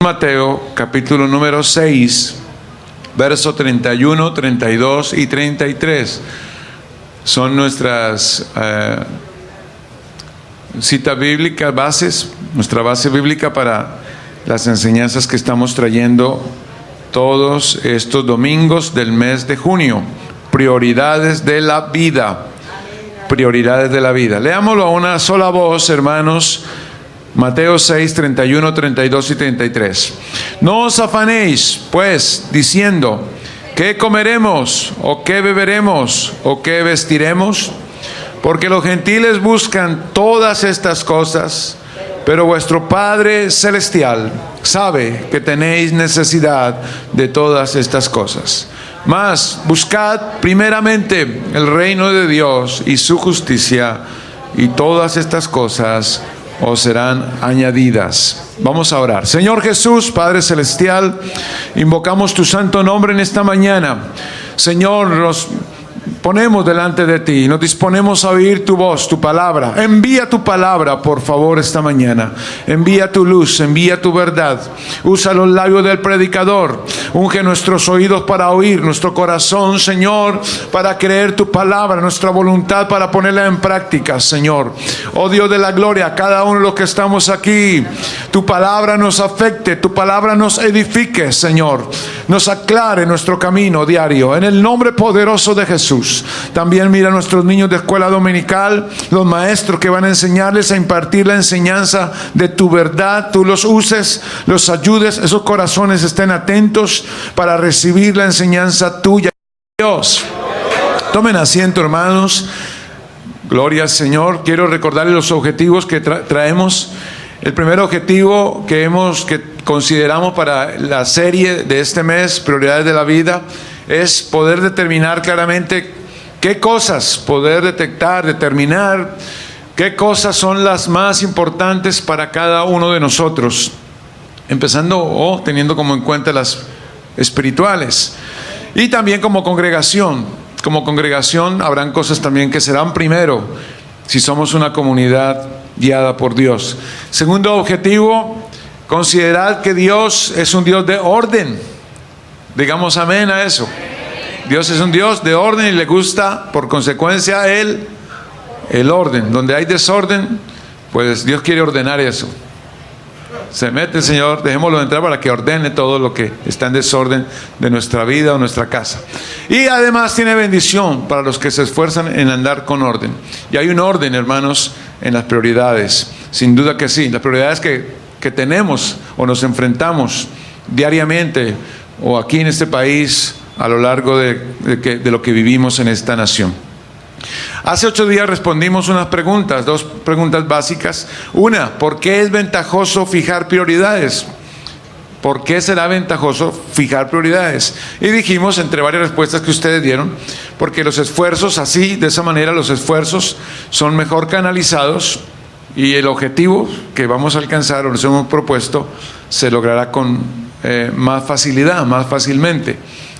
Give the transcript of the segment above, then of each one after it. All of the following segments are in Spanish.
Mateo, capítulo número 6, verso 31, 32 y 33. Son nuestras citas bíblicas, bases, nuestra base bíblica para las enseñanzas que estamos trayendo todos estos domingos del mes de junio. Prioridades de la vida. Prioridades de la vida. Leámoslo a una sola voz, hermanos. Mateo 6, 31, 32 y 33. No os afanéis, pues, diciendo, ¿qué comeremos? ¿O qué beberemos? ¿O qué vestiremos? Porque los gentiles buscan todas estas cosas, pero vuestro Padre Celestial sabe que tenéis necesidad de todas estas cosas. Mas buscad primeramente el reino de Dios y su justicia, y todas estas cosas os serán añadidas. Vamos a orar. Señor Jesús, Padre Celestial, invocamos tu santo nombre en esta mañana. Señor, nos ponemos delante de ti, nos disponemos a oír tu voz, tu palabra. Envía tu palabra, por favor, esta mañana. Envía tu luz, envía tu verdad. Usa los labios del predicador. Unge nuestros oídos para oír, nuestro corazón, Señor, para creer tu palabra, nuestra voluntad para ponerla en práctica, Señor. Oh Dios de la gloria, cada uno de los que estamos aquí, tu palabra nos afecte, tu palabra nos edifique, Señor. Nos aclare nuestro camino diario. En el nombre poderoso de Jesús. También mira a nuestros niños de escuela dominical, los maestros que van a enseñarles a impartir la enseñanza de tu verdad. Tú los uses, los ayudes, esos corazones estén atentos para recibir la enseñanza tuya. Dios, tomen asiento, hermanos. Gloria al Señor. Quiero recordarles los objetivos que traemos. El primer objetivo que consideramos para la serie de este mes, Prioridades de la Vida, es poder determinar claramente qué cosas, poder determinar qué cosas son las más importantes para cada uno de nosotros, empezando teniendo como en cuenta las espirituales. Y también como congregación habrán cosas también que serán primero si somos una comunidad guiada por Dios. Segundo objetivo, considerar que Dios es un Dios de orden. Digamos amén a eso. Dios es un Dios de orden y le gusta por consecuencia el orden. Donde hay desorden, pues Dios quiere ordenar eso. Se mete el Señor, dejémoslo entrar para que ordene todo lo que está en desorden de nuestra vida o nuestra casa. Y además tiene bendición para los que se esfuerzan en andar con orden. Y hay un orden, hermanos, en las prioridades. Sin duda que sí. Las prioridades que tenemos o nos enfrentamos diariamente o aquí en este país a lo largo de lo que vivimos en esta nación. Hace 8 días respondimos unas preguntas, 2 preguntas básicas. Una, ¿por qué es ventajoso fijar prioridades? ¿Por qué será ventajoso fijar prioridades? Y dijimos, entre varias respuestas que ustedes dieron, porque los esfuerzos, de esa manera los esfuerzos son mejor canalizados y el objetivo que vamos a alcanzar o nos hemos propuesto se logrará con más facilidad, más fácilmente.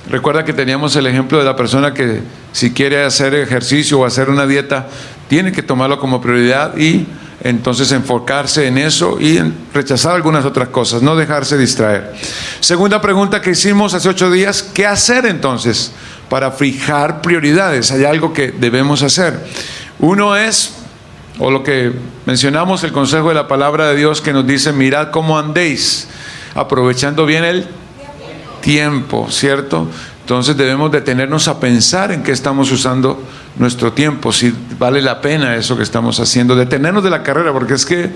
Recuerda que teníamos el ejemplo de la persona que si quiere hacer ejercicio o hacer una dieta, tiene que tomarlo como prioridad y entonces enfocarse en eso y en rechazar algunas otras cosas, no dejarse distraer. Segunda pregunta que hicimos hace 8 días, ¿qué hacer entonces para fijar prioridades? Hay algo que debemos hacer. Uno es, o lo que mencionamos, el consejo de la palabra de Dios que nos dice, mirad cómo andéis, aprovechando bien el tiempo, ¿cierto? Entonces debemos detenernos a pensar en qué estamos usando nuestro tiempo, si vale la pena eso que estamos haciendo, detenernos de la carrera, porque es que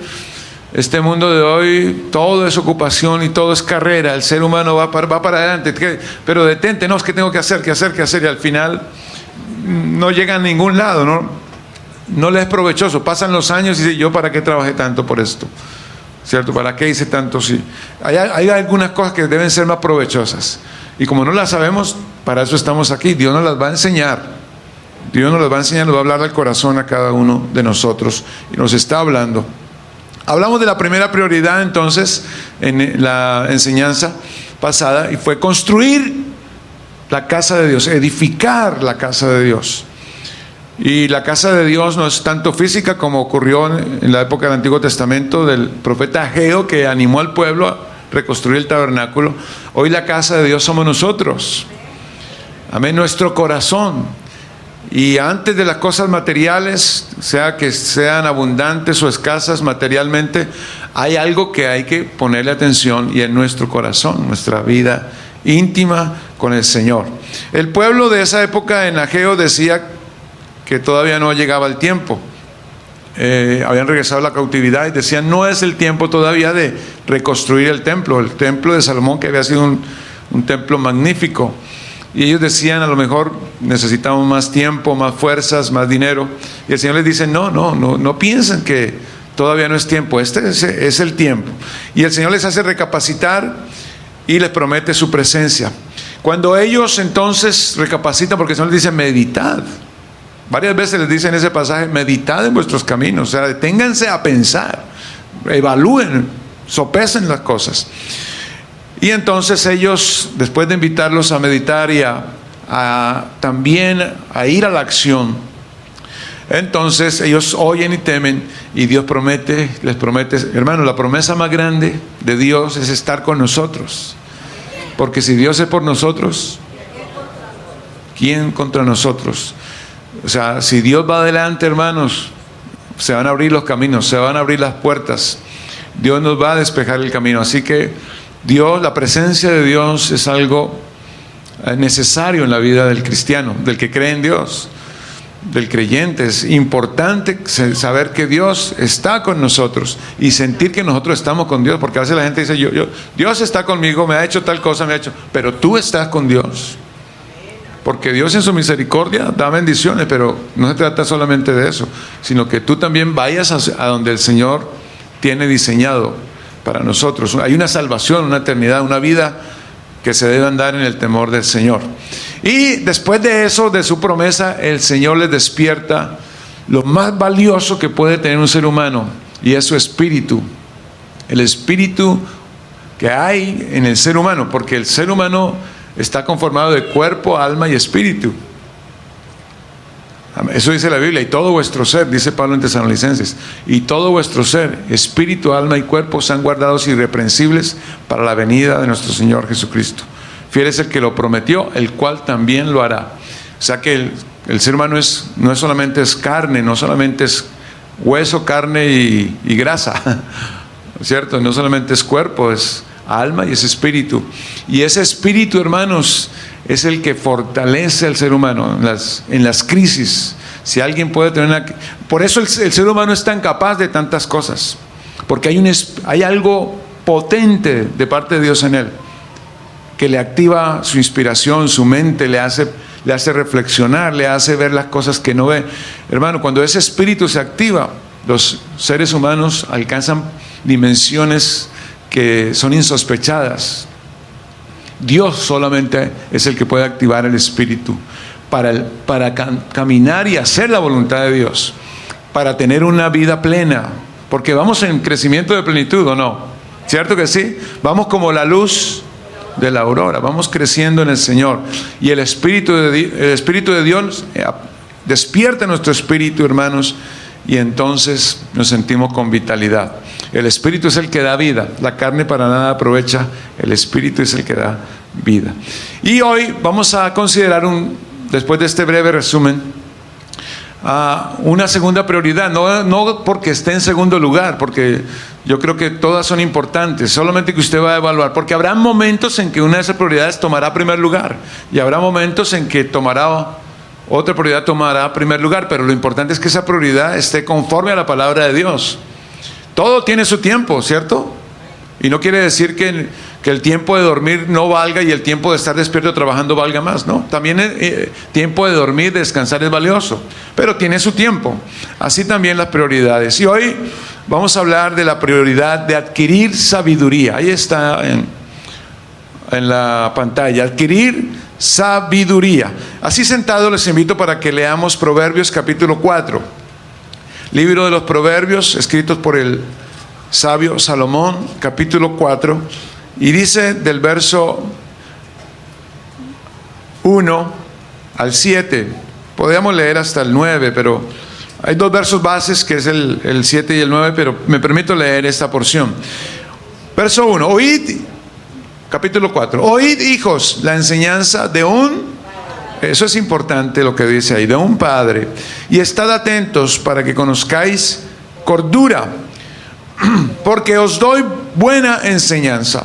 este mundo de hoy todo es ocupación y todo es carrera, el ser humano va para adelante, pero detente, no, es que tengo que hacer, y al final no llega a ningún lado, no le es provechoso. Pasan los años y dice, ¿yo para qué trabajé tanto por esto? ¿Cierto? ¿Para qué hice tanto? Sí. Hay algunas cosas que deben ser más provechosas. Y como no las sabemos, para eso estamos aquí. Dios nos las va a enseñar. Dios nos las va a enseñar, nos va a hablar del corazón a cada uno de nosotros. Y nos está hablando. Hablamos de la primera prioridad entonces en la enseñanza pasada y fue construir la casa de Dios, edificar la casa de Dios. Y la casa de Dios no es tanto física como ocurrió en la época del Antiguo Testamento del profeta Ageo, que animó al pueblo reconstruir el tabernáculo. Hoy la casa de Dios somos nosotros. Amén, nuestro corazón. Y antes de las cosas materiales, sea que sean abundantes o escasas materialmente, hay algo que hay que ponerle atención, y en nuestro corazón, nuestra vida íntima con el Señor. El pueblo de esa época en Ageo decía que todavía no llegaba el tiempo. Habían regresado a la cautividad y decían: no es el tiempo todavía de reconstruir el templo de Salomón, que había sido un templo magnífico. Y ellos decían: a lo mejor necesitamos más tiempo, más fuerzas, más dinero. Y el Señor les dice: no piensen que todavía no es tiempo, este es el tiempo. Y el Señor les hace recapacitar y les promete su presencia. Cuando ellos entonces recapacitan, porque el Señor les dice: meditad. Varias veces les dice en ese pasaje: meditad en vuestros caminos, o sea, deténganse a pensar, evalúen, sopesen las cosas. Y entonces ellos, después de invitarlos a meditar y también a ir a la acción, entonces ellos oyen y temen, y Dios les promete, hermano, la promesa más grande de Dios es estar con nosotros. Porque si Dios es por nosotros, ¿quién contra nosotros? O sea, si Dios va adelante, hermanos, se van a abrir los caminos, se van a abrir las puertas. Dios nos va a despejar el camino. Así que Dios, la presencia de Dios es algo necesario en la vida del cristiano, del que cree en Dios, del creyente. Es importante saber que Dios está con nosotros y sentir que nosotros estamos con Dios, porque a veces la gente dice: Dios está conmigo, me ha hecho tal cosa, pero tú estás con Dios. Porque Dios en su misericordia da bendiciones, pero no se trata solamente de eso, sino que tú también vayas a donde el Señor tiene diseñado para nosotros. Hay una salvación, una eternidad, una vida que se debe andar en el temor del Señor. Y después de eso, de su promesa, el Señor les despierta lo más valioso que puede tener un ser humano, y es su espíritu. El espíritu que hay en el ser humano, porque el ser humano está conformado de cuerpo, alma y espíritu. Eso dice la Biblia: y todo vuestro ser, dice Pablo en Tesalonicenses, y todo vuestro ser, espíritu, alma y cuerpo, sean guardados irreprensibles para la venida de nuestro Señor Jesucristo. Fiel es el que lo prometió, el cual también lo hará. O sea que el ser humano no solamente es carne, no solamente es hueso, carne y grasa, ¿cierto? No solamente es cuerpo, es alma y es espíritu. Y ese espíritu, hermanos, es el que fortalece al ser humano en las crisis. Si alguien puede tener por eso el ser humano es tan capaz de tantas cosas, porque hay algo potente de parte de Dios en él, que le activa su inspiración, su mente, le hace reflexionar, le hace ver las cosas que no ve. Hermano, cuando ese espíritu se activa, los seres humanos alcanzan dimensiones que son insospechadas. Dios solamente es el que puede activar el espíritu para caminar y hacer la voluntad de Dios, para tener una vida plena, porque vamos en crecimiento de plenitud, ¿o no? ¿Cierto que sí? Vamos como la luz de la aurora, vamos creciendo en el Señor, y el Espíritu de Dios despierta nuestro espíritu, hermanos, y entonces nos sentimos con vitalidad. El Espíritu es el que da vida, la carne para nada aprovecha, el Espíritu es el que da vida. Y hoy vamos a considerar, después de este breve resumen, una segunda prioridad, no porque esté en segundo lugar, porque yo creo que todas son importantes, solamente que usted va a evaluar, porque habrá momentos en que una de esas prioridades tomará primer lugar, y habrá momentos en que otra prioridad tomará primer lugar, pero lo importante es que esa prioridad esté conforme a la palabra de Dios. Todo tiene su tiempo, ¿cierto? Y no quiere decir que el tiempo de dormir no valga y el tiempo de estar despierto trabajando valga más, ¿no? También el tiempo de dormir, de descansar es valioso, pero tiene su tiempo. Así también las prioridades. Y hoy vamos a hablar de la prioridad de adquirir sabiduría. Ahí está en la pantalla: adquirir sabiduría. Así sentado les invito para que leamos Proverbios capítulo 4. Libro de los Proverbios, escritos por el sabio Salomón, capítulo 4, y dice del verso 1 al 7. Podríamos leer hasta el 9, pero hay dos versos bases, que es el 7 y el 9, pero me permito leer esta porción. Verso 1, oíd, capítulo 4, oíd, hijos, la enseñanza de eso es importante lo que dice ahí, de un padre, y estad atentos para que conozcáis cordura, porque os doy buena enseñanza.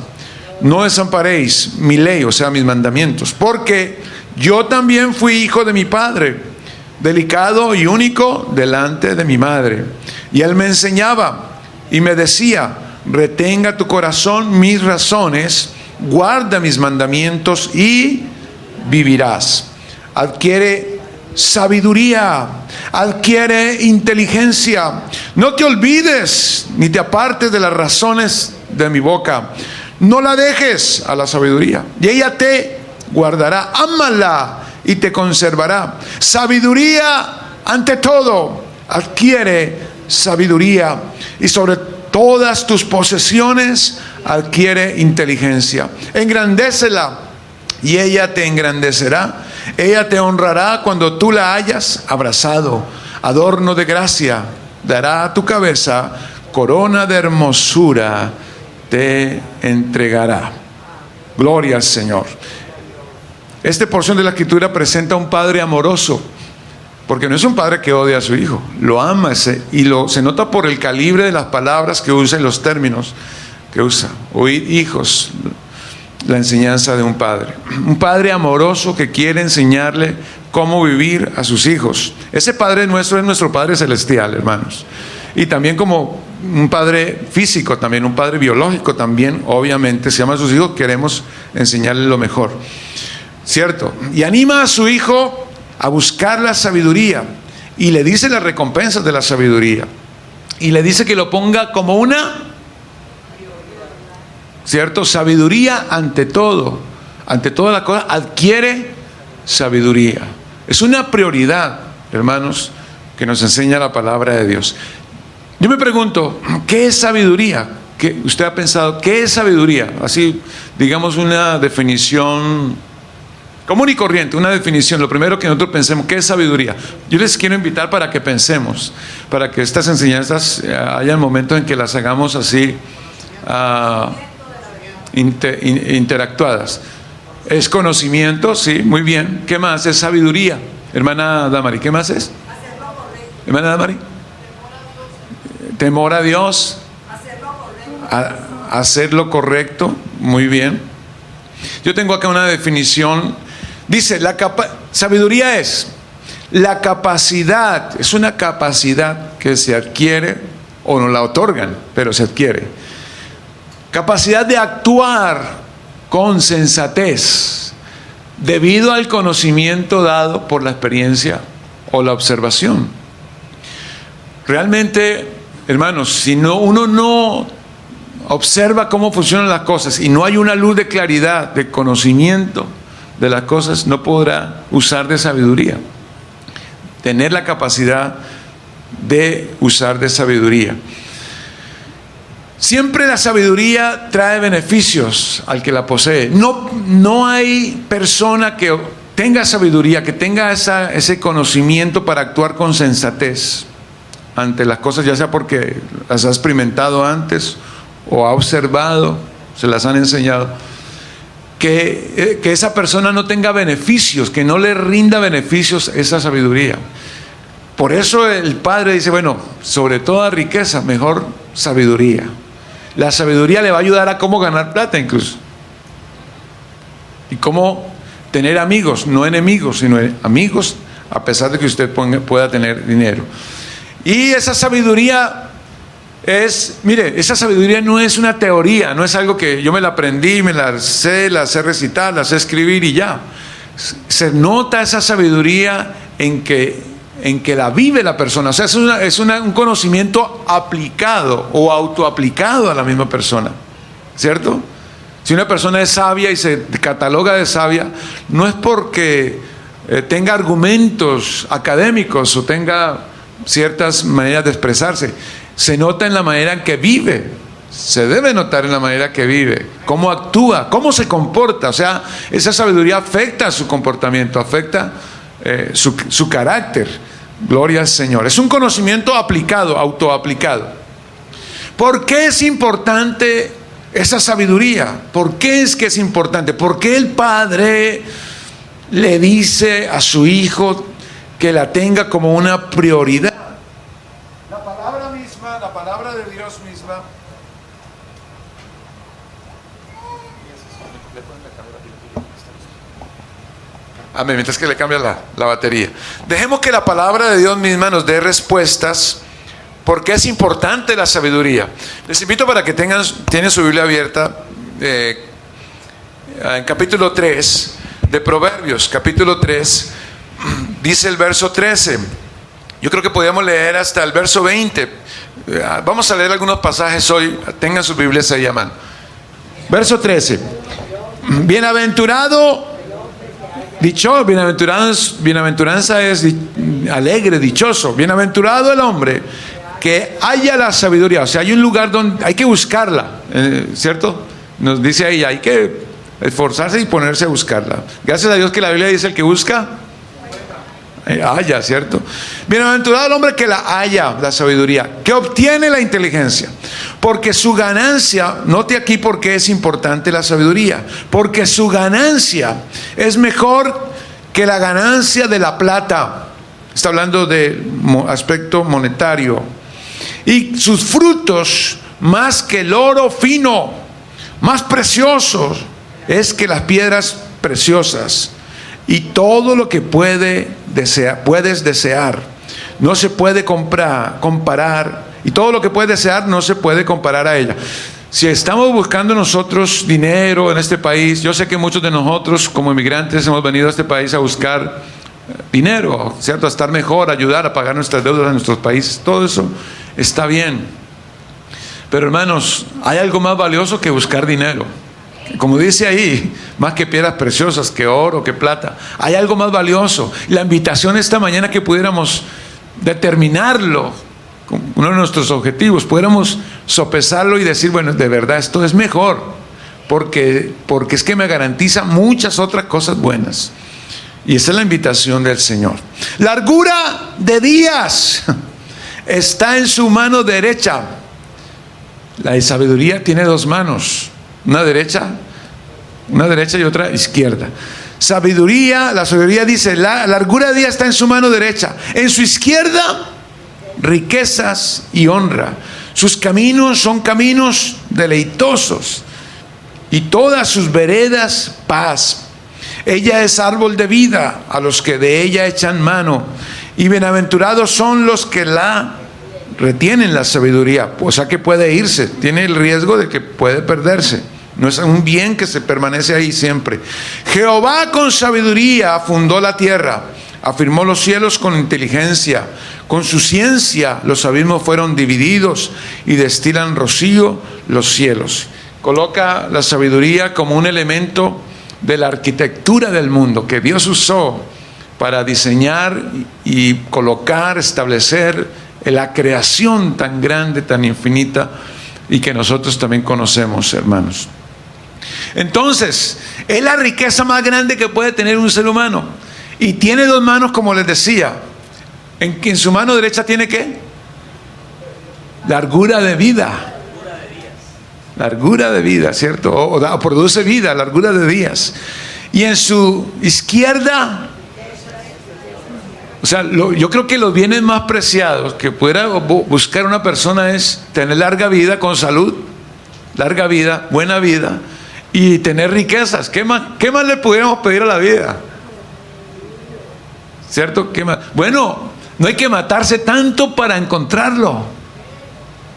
No desamparéis mi ley, o sea, mis mandamientos, porque yo también fui hijo de mi padre, delicado y único delante de mi madre. Y él me enseñaba y me decía, retenga tu corazón mis razones, guarda mis mandamientos y vivirás. Adquiere sabiduría, adquiere inteligencia. No te olvides ni te apartes de las razones de mi boca. No la dejes a la sabiduría, y ella te guardará. Ámala y te conservará. Sabiduría ante todo, adquiere sabiduría, y sobre todas tus posesiones adquiere inteligencia. Engrandécela y ella te engrandecerá. Ella te honrará cuando tú la hayas abrazado. Adorno de gracia dará a tu cabeza, corona de hermosura te entregará. Gloria al Señor. Esta porción de la Escritura presenta a un padre amoroso, porque no es un padre que odia a su hijo, lo ama, y se nota por el calibre de las palabras que usa y los términos que usa. Oíd, hijos, la enseñanza de un padre amoroso que quiere enseñarle cómo vivir a sus hijos. Ese Padre nuestro es nuestro Padre celestial, hermanos, y también como un padre físico, también un padre biológico, también obviamente si ama a sus hijos queremos enseñarle lo mejor, ¿cierto? Y anima a su hijo a buscar la sabiduría, y le dice las recompensas de la sabiduría, y le dice que lo ponga como una, ¿cierto? Sabiduría ante todo, ante toda la cosa, adquiere sabiduría. Es una prioridad, hermanos, que nos enseña la palabra de Dios. Yo me pregunto, ¿qué es sabiduría? ¿Qué usted ha pensado? ¿Qué es sabiduría? Así, digamos, una definición común y corriente, una definición. Lo primero que nosotros pensemos, ¿qué es sabiduría? Yo les quiero invitar para que pensemos, para que estas enseñanzas haya momentos en que las hagamos así interactuadas. Es conocimiento, sí, muy bien. ¿Qué más? Es sabiduría. Hermana Damari, ¿qué más es? Hermana Damari. Temor a Dios. Hacer lo correcto. Muy bien. Yo tengo acá una definición. Dice, sabiduría es la capacidad, es una capacidad que se adquiere o nos la otorgan, pero se adquiere. Capacidad de actuar con sensatez debido al conocimiento dado por la experiencia o la observación. Realmente, hermanos, si uno no observa cómo funcionan las cosas y no hay una luz de claridad, de conocimiento de las cosas, no podrá usar de sabiduría, tener la capacidad de usar de sabiduría. Siempre la sabiduría trae beneficios al que la posee. No hay persona que tenga sabiduría, que tenga ese conocimiento para actuar con sensatez ante las cosas, ya sea porque las ha experimentado antes o ha observado, se las han enseñado, que esa persona no tenga beneficios, que no le rinda beneficios esa sabiduría. Por eso el Padre dice, bueno, sobre toda riqueza, mejor sabiduría. La sabiduría le va a ayudar a cómo ganar plata incluso. Y cómo tener amigos, no enemigos, sino amigos, a pesar de que usted pueda tener dinero. Y esa sabiduría esa sabiduría no es una teoría, no es algo que yo me la aprendí, me la sé recitar, la sé escribir y ya. Se nota esa sabiduría en que la vive la persona. O sea, es un conocimiento aplicado o autoaplicado a la misma persona, ¿cierto? Si una persona es sabia y se cataloga de sabia, no es porque tenga argumentos académicos o tenga ciertas maneras de expresarse. Se nota en la manera en que vive, se debe notar en la manera que vive, cómo actúa, cómo se comporta. O sea, esa sabiduría afecta su comportamiento, afecta su carácter. Gloria al Señor. Es un conocimiento aplicado, autoaplicado. ¿Por qué es importante esa sabiduría. ¿Por qué es que es importante? ¿Por qué el padre le dice a su hijo que la tenga como una prioridad? La palabra misma, la palabra de Dios misma. Amén, mientras que le cambia la batería. Dejemos que la palabra de Dios misma nos dé respuestas, porque es importante la sabiduría. Les invito para que tienen su Biblia abierta en capítulo 3 de Proverbios, capítulo 3, dice el verso 13. Yo creo que podríamos leer hasta el verso 20. Vamos a leer algunos pasajes hoy. Tengan sus Biblias ahí a mano. Verso 13. Bienaventuranza es alegre, dichoso. Bienaventurado el hombre que haya la sabiduría. O sea, hay un lugar donde hay que buscarla, ¿cierto? Nos dice ahí, hay que esforzarse y ponerse a buscarla. Gracias a Dios que la Biblia dice: el que busca, halla, ¿cierto? Bienaventurado el hombre que la haya, la sabiduría, que obtiene la inteligencia, porque su ganancia, note aquí por qué es importante la sabiduría, porque su ganancia es mejor que la ganancia de la plata. Está hablando de aspecto monetario. Y sus frutos más que el oro fino, más preciosos es que las piedras preciosas. Y todo lo que puedes desear no se puede comparar, y todo lo que puedes desear no se puede comparar a ella. Si estamos buscando nosotros dinero en este país, yo sé que muchos de nosotros como inmigrantes hemos venido a este país a buscar dinero, ¿cierto? A estar mejor, a ayudar a pagar nuestras deudas en nuestros países. Todo eso está bien, pero hermanos, hay algo más valioso que buscar dinero. Como dice ahí, más que piedras preciosas, que oro, que plata, hay algo más valioso. La invitación esta mañana que pudiéramos determinarlo como uno de nuestros objetivos, pudiéramos sopesarlo y decir: bueno, de verdad esto es mejor, porque es que me garantiza muchas otras cosas buenas. Y esa es la invitación del Señor. Largura de días está en su mano derecha. La sabiduría tiene dos manos, una derecha y otra izquierda. La sabiduría dice: la largura de días está en su mano derecha, en su izquierda riquezas y honra. Sus caminos son caminos deleitosos, y todas sus veredas paz. Ella es árbol de vida a los que de ella echan mano, y bienaventurados son los que la retienen, la sabiduría. O sea que puede irse, tiene el riesgo de que puede perderse. No es un bien que se permanece ahí siempre. Jehová con sabiduría fundó la tierra, afirmó los cielos con inteligencia. Con su ciencia los abismos fueron divididos, y destilan rocío los cielos. Coloca la sabiduría como un elemento de la arquitectura del mundo que Dios usó para diseñar y colocar, establecer la creación tan grande, tan infinita, y que nosotros también conocemos, hermanos. Entonces, es la riqueza más grande que puede tener un ser humano. Y tiene dos manos, como les decía. En su mano derecha tiene ¿qué? Largura de vida. Largura de vida, ¿cierto? O produce vida, largura de días. Y en su izquierda, o sea, yo creo que los bienes más preciados que pudiera buscar una persona es tener larga vida con salud, larga vida, buena vida, y tener riquezas. ¿Qué más le pudiéramos pedir a la vida? ¿Cierto? ¿Qué más? Bueno, no hay que matarse tanto para encontrarlo.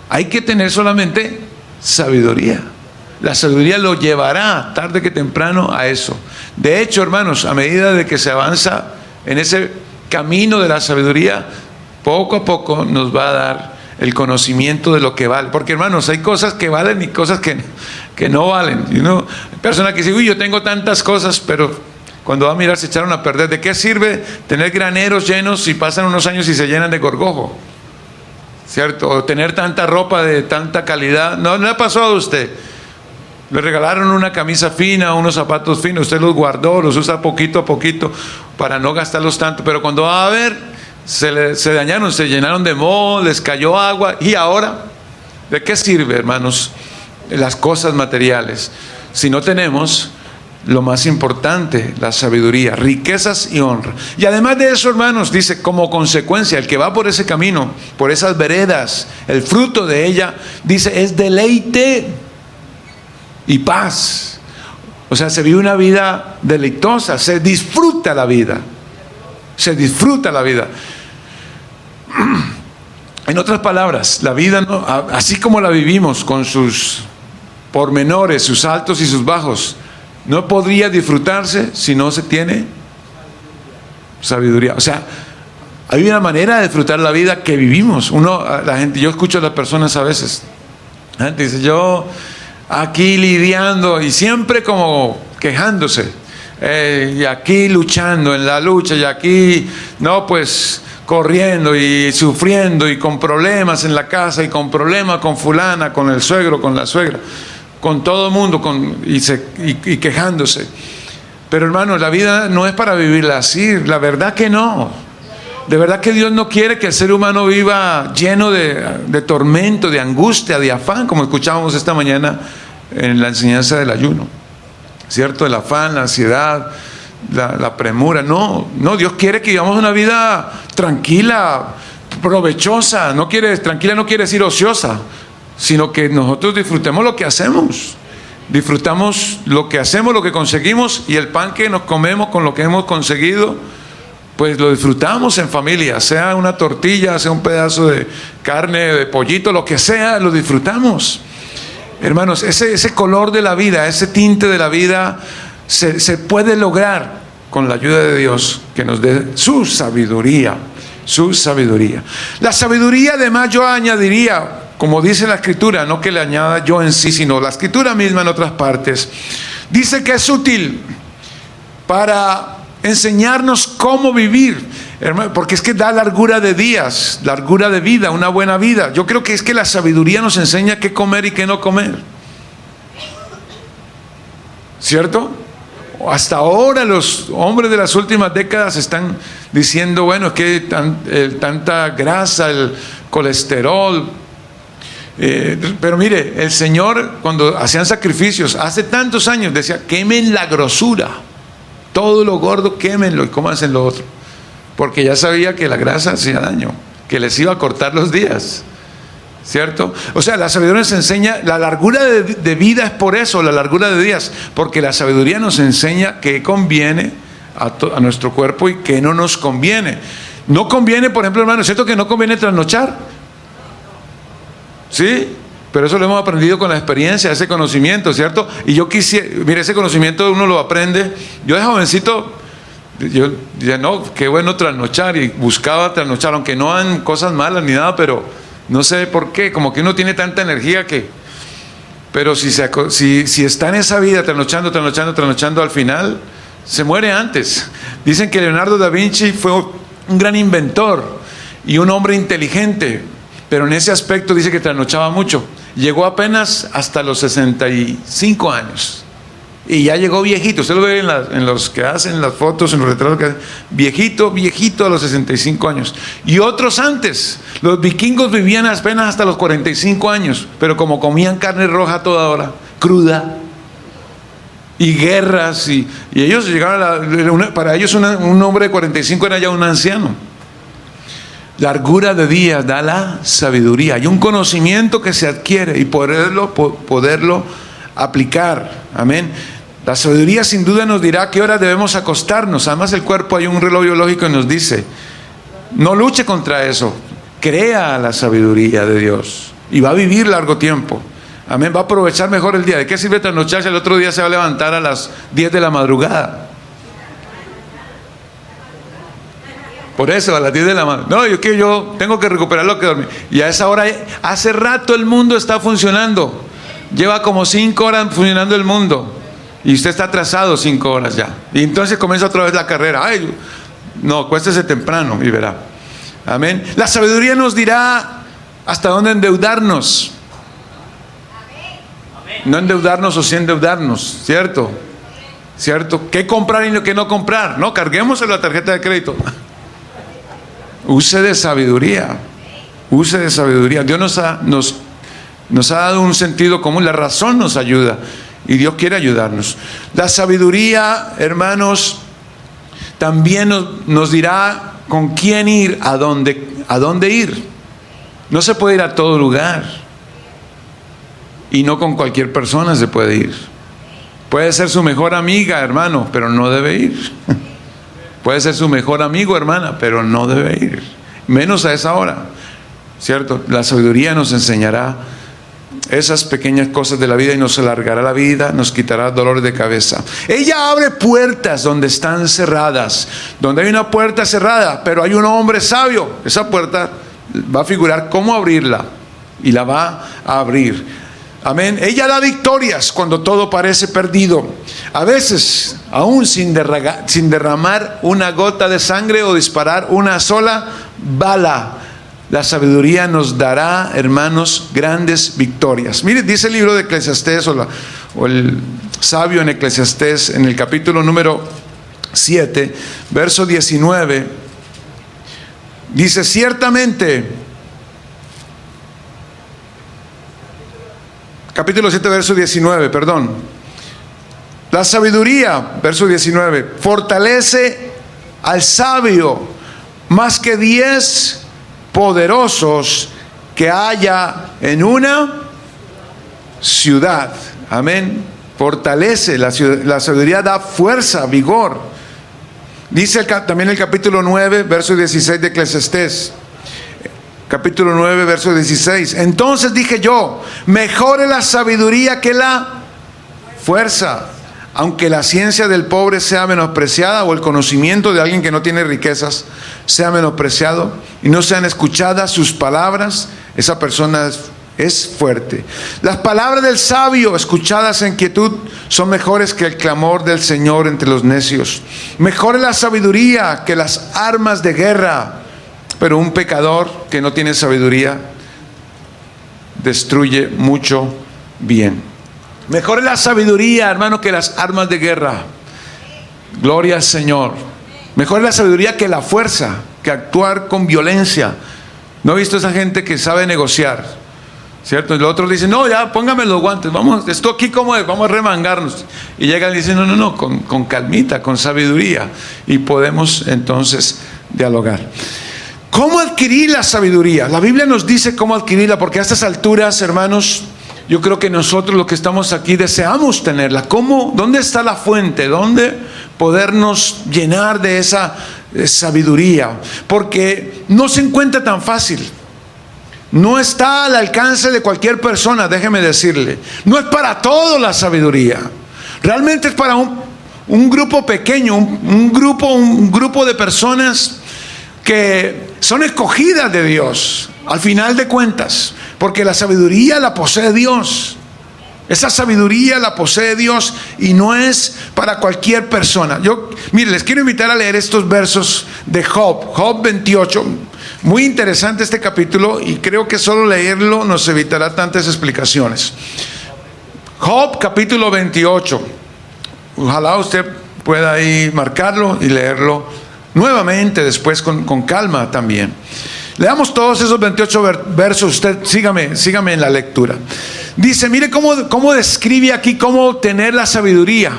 Hay que tener solamente sabiduría. La sabiduría lo llevará tarde que temprano a eso. De hecho, hermanos, a medida de que se avanza en ese camino de la sabiduría, poco a poco nos va a dar el conocimiento de lo que vale. Porque, hermanos, hay cosas que valen y cosas que no valen. Hay personas que dicen: uy, yo tengo tantas cosas, pero cuando va a mirar se echaron a perder. ¿De qué sirve tener graneros llenos si pasan unos años y se llenan de gorgojo? ¿Cierto? O tener tanta ropa de tanta calidad. No le pasó a usted. Le regalaron una camisa fina, unos zapatos finos, usted los guardó, los usa poquito a poquito para no gastarlos tanto, pero cuando va a ver, se dañaron, se llenaron de moho, les cayó agua. ¿Y ahora? ¿De qué sirve, hermanos? las cosas materiales, sino tenemos lo más importante, la sabiduría, riquezas y honra. Y además de eso, hermanos, dice, como consecuencia, el que va por ese camino, por esas veredas, el fruto de ella, dice, es deleite y paz. O sea, se vive una vida deleitosa, se disfruta la vida. Se disfruta la vida. En otras palabras, la vida, no, así como la vivimos, con sus pormenores, sus altos y sus bajos, no podría disfrutarse si no se tiene sabiduría. O sea, hay una manera de disfrutar la vida que vivimos. Yo escucho a las personas a veces, la gente dice, yo aquí lidiando y siempre como quejándose, y aquí luchando en la lucha, y aquí, no, pues corriendo y sufriendo y con problemas en la casa y con problemas con fulana, con el suegro, con la suegra, con todo el mundo, y quejándose. Pero hermano, la vida no es para vivirla así, la verdad que no. De verdad que Dios no quiere que el ser humano viva lleno de tormento, de angustia, de afán, como escuchábamos esta mañana en la enseñanza del ayuno, ¿cierto? El afán, la ansiedad, la premura. No, Dios quiere que vivamos una vida tranquila, provechosa. Tranquila no quiere decir ociosa, sino que nosotros disfrutemos lo que hacemos. Disfrutamos lo que hacemos, lo que conseguimos, y el pan que nos comemos con lo que hemos conseguido, pues lo disfrutamos en familia, sea una tortilla, sea un pedazo de carne, de pollito, lo que sea, lo disfrutamos. Hermanos, ese color de la vida, ese tinte de la vida se puede lograr con la ayuda de Dios, que nos dé su sabiduría. Su sabiduría. La sabiduría, además, yo añadiría, como dice la Escritura, no que le añada yo en sí, sino la Escritura misma en otras partes, dice que es útil para enseñarnos cómo vivir, hermano, porque es que da largura de días, largura de vida, una buena vida. Yo creo que es que la sabiduría nos enseña qué comer y qué no comer, ¿cierto? Hasta ahora los hombres de las últimas décadas están diciendo, bueno, es que tanta grasa, el colesterol. Pero mire, el Señor, cuando hacían sacrificios hace tantos años, decía, quemen la grosura, todo lo gordo quémenlo y cómanse lo otro, porque ya sabía que la grasa hacía daño, que les iba a cortar los días, ¿cierto? O sea, la sabiduría nos enseña, la largura de vida es por eso, la largura de días, porque la sabiduría nos enseña qué conviene a nuestro cuerpo y qué no nos conviene. No conviene, por ejemplo, hermano, ¿es cierto que no conviene trasnochar? ¿Sí? Pero eso lo hemos aprendido con la experiencia, ese conocimiento, ¿cierto? Y yo quisiera, mire, ese conocimiento uno lo aprende. Yo de jovencito, yo decía, no, qué bueno trasnochar, y buscaba trasnochar, aunque no han cosas malas ni nada, pero no sé por qué, como que uno tiene tanta energía que... Pero si está en esa vida trasnochando, al final se muere antes. Dicen que Leonardo da Vinci fue un gran inventor y un hombre inteligente, pero en ese aspecto dice que trasnochaba mucho. Llegó apenas hasta los 65 años. Y ya llegó viejito. Usted lo ve en los que hacen las fotos, en los retratos que hacen. Viejito a los 65 años. Y otros antes. Los vikingos vivían apenas hasta los 45 años. Pero como comían carne roja toda hora, cruda, y guerras, y ellos llegaron para ellos un hombre de 45 era ya un anciano. Largura de días da la sabiduría. Hay un conocimiento que se adquiere y poderlo aplicar. Amén. La sabiduría sin duda nos dirá a qué hora debemos acostarnos. Además, el cuerpo, hay un reloj biológico que nos dice, no luche contra eso. Crea la sabiduría de Dios y va a vivir largo tiempo. Amén. Va a aprovechar mejor el día. ¿De qué sirve trasnocharse? El otro día se va a levantar a las 10 de la madrugada. Por eso, a las 10 de la mañana. No, yo tengo que recuperar lo que dormí. Y a esa hora, hace rato el mundo está funcionando. Lleva como 5 horas funcionando el mundo. Y usted está atrasado 5 horas ya. Y entonces comienza otra vez la carrera. Ay, no, acuéstese temprano y verá. Amén. La sabiduría nos dirá hasta dónde endeudarnos. No endeudarnos o sin endeudarnos, ¿cierto? ¿Cierto? ¿Qué comprar y qué no comprar? No, carguemos en la tarjeta de crédito. Use de sabiduría. Use de sabiduría. Dios nos Nos ha dado un sentido común, la razón nos ayuda y Dios quiere ayudarnos. La sabiduría, hermanos, también nos dirá con quién ir, a dónde ir. No se puede ir a todo lugar y no con cualquier persona se puede ir. Puede ser su mejor amiga, hermano, pero no debe ir. Puede ser su mejor amigo, hermana, pero no debe ir, menos a esa hora, ¿cierto? La sabiduría nos enseñará esas pequeñas cosas de la vida y nos alargará la vida, nos quitará dolores de cabeza. Ella abre puertas donde están cerradas. Donde hay una puerta cerrada, pero hay un hombre sabio, esa puerta va a figurar cómo abrirla y la va a abrir. Amén. Ella da victorias cuando todo parece perdido. A veces, aún sin derramar una gota de sangre o disparar una sola bala, la sabiduría nos dará, hermanos, grandes victorias. Mire, dice el libro de Eclesiastés o el sabio en Eclesiastés, en el capítulo número 7, verso 19, dice: ciertamente, capítulo 7, verso 19, perdón. La sabiduría, verso 19, fortalece al sabio más que 10 poderosos que haya en una ciudad. Amén. Fortalece, la sabiduría da fuerza, vigor. Dice también el capítulo 9, verso 16 de Eclesiastés. Capítulo 9, verso 16. Entonces dije yo: mejor es la sabiduría que la fuerza, aunque la ciencia del pobre sea menospreciada, o el conocimiento de alguien que no tiene riquezas sea menospreciado, y no sean escuchadas sus palabras, esa persona es fuerte. Las palabras del sabio, escuchadas en quietud, son mejores que el clamor del Señor entre los necios. Mejor es la sabiduría que las armas de guerra, pero un pecador que no tiene sabiduría destruye mucho bien. Mejor es la sabiduría, hermano, que las armas de guerra. Gloria al Señor. Mejor es la sabiduría que la fuerza, que actuar con violencia. ¿No he visto esa gente que sabe negociar? ¿Cierto? Y los otros dicen: no, ya, póngame los guantes, vamos, esto aquí cómo es, vamos a remangarnos. Y llegan y dicen: no, con calmita, con sabiduría. Y podemos entonces dialogar. ¿Cómo adquirir la sabiduría? La Biblia nos dice cómo adquirirla, porque a estas alturas, hermanos, yo creo que nosotros los que estamos aquí deseamos tenerla. ¿Cómo? ¿Dónde está la fuente? ¿Dónde podernos llenar de esa sabiduría? Porque no se encuentra tan fácil. No está al alcance de cualquier persona, déjeme decirle. No es para todos la sabiduría. Realmente es para un grupo pequeño, un grupo de personas que son escogidas de Dios, al final de cuentas, porque la sabiduría la posee Dios. Esa sabiduría la posee Dios y no es para cualquier persona. Mire, les quiero invitar a leer estos versos de Job 28. Muy interesante este capítulo y creo que solo leerlo nos evitará tantas explicaciones. Job capítulo 28. Ojalá usted pueda ahí marcarlo y leerlo nuevamente después con calma también. Leamos todos esos 28 versos. Usted sígame en la lectura. Dice, mire cómo describe aquí cómo obtener la sabiduría,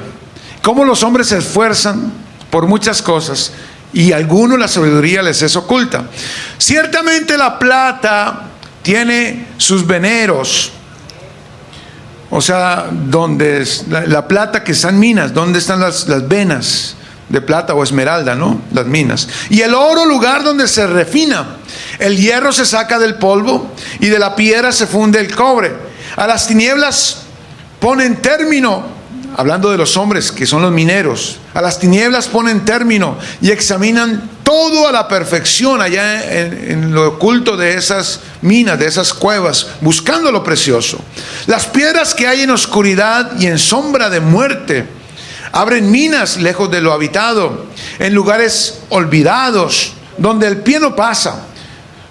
cómo los hombres se esfuerzan por muchas cosas y a algunos la sabiduría les es oculta. Ciertamente la plata tiene sus veneros, o sea, donde la plata que están minas, donde están las venas de plata o esmeralda, ¿no? Las minas. Y el oro, lugar donde se refina. El hierro se saca del polvo y de la piedra se funde el cobre. A las tinieblas ponen término, hablando de los hombres que son los mineros, a las tinieblas ponen término y examinan todo a la perfección allá en lo oculto de esas minas, de esas cuevas, buscando lo precioso. Las piedras que hay en oscuridad y en sombra de muerte abren minas lejos de lo habitado, en lugares olvidados, donde el pie no pasa.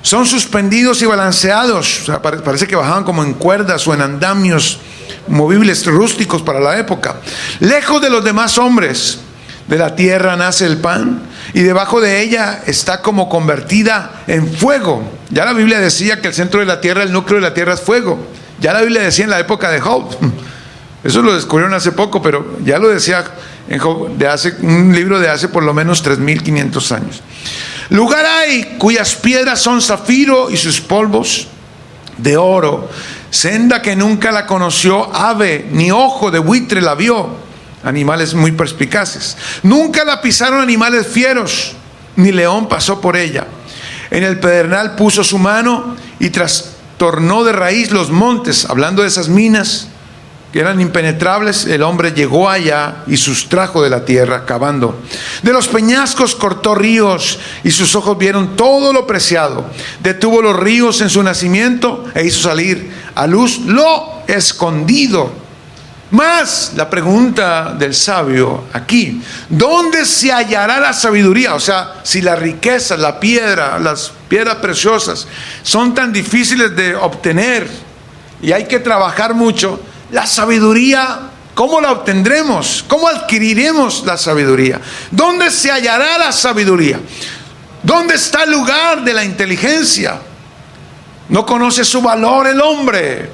Son suspendidos y balanceados, o sea, parece que bajaban como en cuerdas o en andamios movibles rústicos para la época. Lejos de los demás hombres, de la tierra nace el pan, y debajo de ella está como convertida en fuego. Ya la Biblia decía que el centro de la tierra, el núcleo de la tierra es fuego, Ya la Biblia decía en la época de Job. Eso lo descubrieron hace poco, pero ya lo decía en Job, un libro de hace por lo menos 3.500 años. Lugar hay cuyas piedras son zafiro y sus polvos de oro. Senda que nunca la conoció ave, ni ojo de buitre la vio. Animales muy perspicaces. Nunca la pisaron animales fieros, ni león pasó por ella. En el pedernal puso su mano y trastornó de raíz los montes. Hablando de esas minas que eran impenetrables, el hombre llegó allá y sustrajo de la tierra, cavando. De los peñascos cortó ríos y sus ojos vieron todo lo preciado. Detuvo los ríos en su nacimiento e hizo salir a luz lo escondido. Mas la pregunta del sabio aquí: ¿dónde se hallará la sabiduría? O sea, si la riqueza, la piedra, las piedras preciosas son tan difíciles de obtener y hay que trabajar mucho, la sabiduría, ¿cómo la obtendremos? ¿Cómo adquiriremos la sabiduría? ¿Dónde se hallará la sabiduría? ¿Dónde está el lugar de la inteligencia? No conoce su valor el hombre,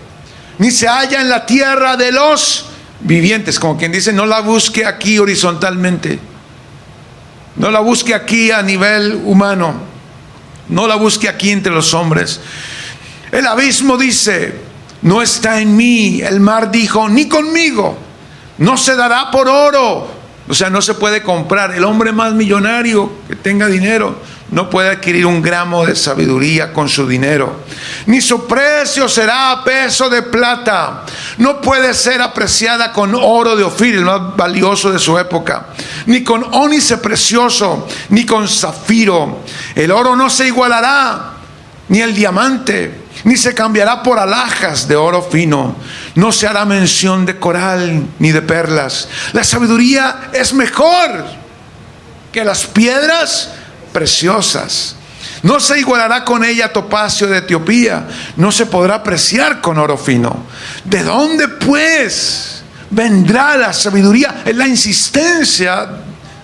ni se halla en la tierra de los vivientes. Como quien dice, no la busque aquí horizontalmente, no la busque aquí a nivel humano, no la busque aquí entre los hombres. El abismo dice: no está en mí. El mar dijo: ni conmigo. No se dará por oro. O sea, no se puede comprar. El hombre más millonario que tenga dinero no puede adquirir un gramo de sabiduría con su dinero. Ni su precio será a peso de plata. No puede ser apreciada con oro de Ofir, el más valioso de su época, ni con ónice precioso, ni con zafiro. El oro no se igualará, ni el diamante, ni se cambiará por alhajas de oro fino. No se hará mención de coral ni de perlas. La sabiduría es mejor que las piedras preciosas. No se igualará con ella topacio de Etiopía. No se podrá apreciar con oro fino. ¿De dónde pues vendrá la sabiduría? Es la insistencia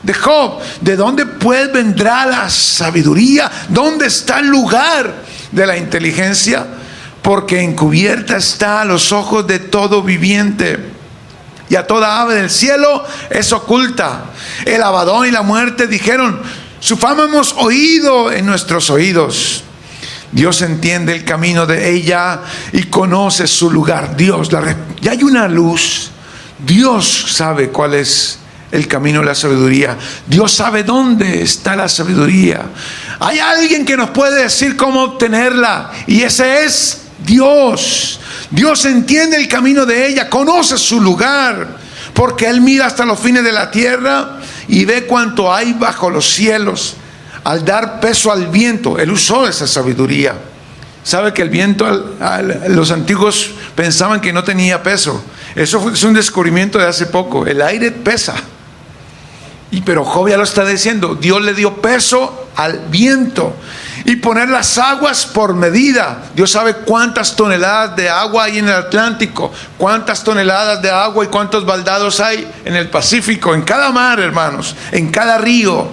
de Job. ¿De dónde pues vendrá la sabiduría? ¿Dónde está el lugar de la inteligencia? Porque encubierta está a los ojos de todo viviente, y a toda ave del cielo es oculta. El Abadón y la muerte dijeron: su fama hemos oído en nuestros oídos. Dios entiende el camino de ella y conoce su lugar. Ya hay una luz. Dios sabe cuál es el camino de la sabiduría. Dios sabe dónde está la sabiduría. Hay alguien que nos puede decir cómo obtenerla, y ese es Dios. Dios entiende el camino de ella, conoce su lugar, porque Él mira hasta los fines de la tierra y ve cuánto hay bajo los cielos. Al dar peso al viento, Él usó esa sabiduría. Sabe que el viento, los antiguos pensaban que no tenía peso. Eso es un descubrimiento de hace poco. El aire pesa. Pero Job ya lo está diciendo: Dios le dio peso al viento. Y poner las aguas por medida. Dios sabe cuántas toneladas de agua hay en el Atlántico, cuántas toneladas de agua y cuántos baldados hay en el Pacífico, en cada mar, hermanos, en cada río.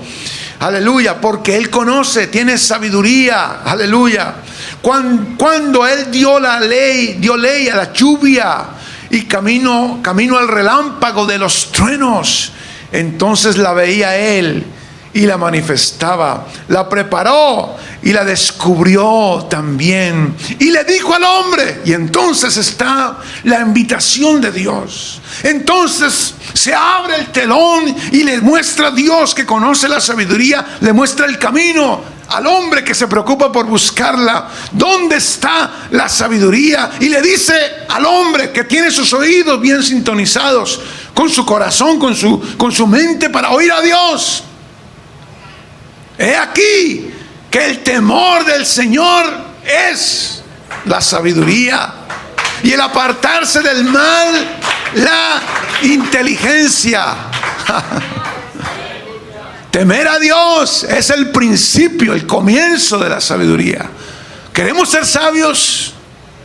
Aleluya, porque Él conoce, tiene sabiduría. Aleluya. Cuando Él dio ley a la lluvia y camino al relámpago de los truenos, entonces la veía Él y la manifestaba, la preparó y la descubrió también, y le dijo al hombre. Y entonces está la invitación de Dios. Entonces se abre el telón y le muestra a Dios, que conoce la sabiduría, le muestra el camino al hombre que se preocupa por buscarla. ¿Dónde está la sabiduría? Y le dice al hombre que tiene sus oídos bien sintonizados, con su corazón, con su mente, para oír a Dios: he aquí que el temor del Señor es la sabiduría, y el apartarse del mal, la inteligencia. Temer a Dios es el principio, el comienzo de la sabiduría. ¿Queremos ser sabios?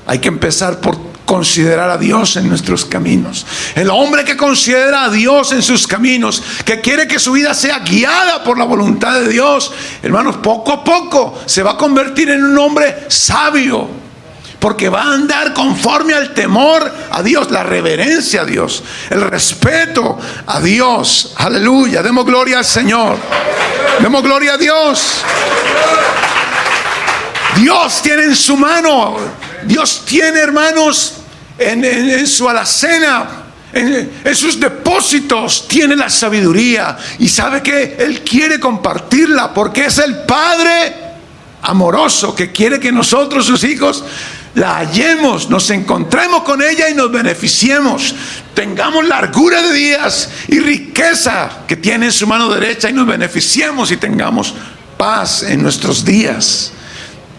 Hay que empezar por considerar a Dios en nuestros caminos. El hombre que considera a Dios en sus caminos, que quiere que su vida sea guiada por la voluntad de Dios, hermanos, poco a poco se va a convertir en un hombre sabio. porque va a andar conforme al temor a Dios, la reverencia a Dios, el respeto a Dios. Aleluya, demos gloria al Señor, demos gloria a Dios. Dios tiene en su mano, Dios tiene, hermanos, en su alacena, en sus depósitos, tiene la sabiduría. Y sabe que Él quiere compartirla, porque es el Padre amoroso que quiere que nosotros, sus hijos, la hallemos, nos encontremos con ella y nos beneficiemos, tengamos largura de días y riqueza que tiene en su mano derecha, y nos beneficiemos y tengamos paz en nuestros días.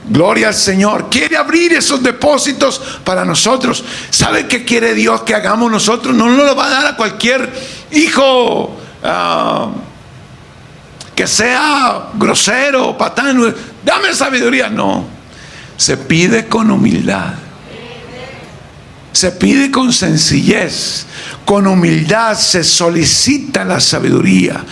Gloria al Señor. Quiere abrir esos depósitos para nosotros. ¿Sabe qué quiere Dios que hagamos nosotros? No nos lo va a dar a cualquier hijo que sea grosero, patán. Dame sabiduría. No, se pide con humildad, se pide con sencillez, con humildad se solicita la sabiduría.